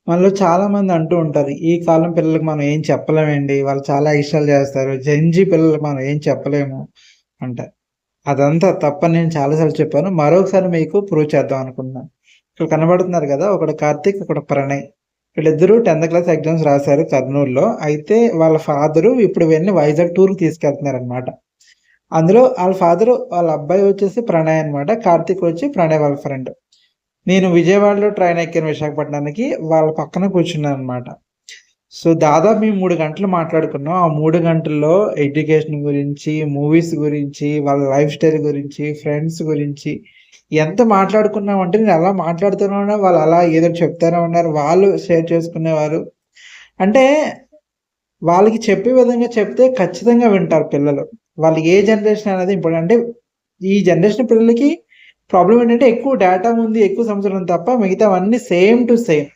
మనలో చాలామంది అంటూ ఉంటారు. ఈ కాలం పిల్లలకి మనం ఏం చెప్పలేమండి. వాళ్ళు చాలా ఇష్టాలు చేస్తారు. జెన్‌జీ పిల్లలకి మనం ఏం చెప్పలేము అంటారు. అదంతా తప్పని నేను చాలా సార్లు చెప్పాను. మరొకసారి మీకు ప్రూవ్ చేద్దాం అనుకుంటున్నాను. ఇక్కడ కనబడుతున్నారు కదా! ఒకడు కార్తీక్, ఒకడు ప్రణయ్. వీళ్ళిద్దరూ 10థ్ క్లాస్ ఎగ్జామ్స్ రాసారు కర్నూల్‌లో. అయితే వాళ్ళ ఫాదరు ఇప్పుడు వీళ్ళని వైజాగ్ టూర్‌కి తీసుకెళ్తున్నారనమాట. అందులో ఆళ్ళ ఫాదరు వాళ్ళ అబ్బాయి వచ్చేసి ప్రణయ్ అనమాట. కార్తీక్ వచ్చి ప్రణయ్ వాళ్ళ ఫ్రెండ్. నేను విజయవాడలో ట్రైన్ ఎక్కాను విశాఖపట్నానికి. వాళ్ళ పక్కన కూర్చున్నాననమాట. సో, దాదాపు మేము 3 గంటలు మాట్లాడుకున్నాం. ఆ 3 గంటల్లో ఎడ్యుకేషన్ గురించి, మూవీస్ గురించి, వాళ్ళ లైఫ్ స్టైల్ గురించి, ఫ్రెండ్స్ గురించి ఎంత మాట్లాడుకున్నామంటే నేను అలా మాట్లాడుతూనే ఉన్నా. వాళ్ళు అలా ఏదో చెప్తానే ఉన్నారు. వాళ్ళు షేర్ చేసుకునేవారు. అంటే వాళ్ళకి చెప్పే విధంగా చెప్తే ఖచ్చితంగా వింటారు పిల్లలు. వాళ్ళు ఏ జనరేషన్ అనేది ఇంపార్టెంట్. అంటే ఈ జనరేషన్ పిల్లలకి ప్రాబ్లమ్ ఏంటంటే ఎక్కువ డేటా ఉంది, ఎక్కువ సంవత్సరం తప్ప మిగతావన్నీ సేమ్ టు సేమ్.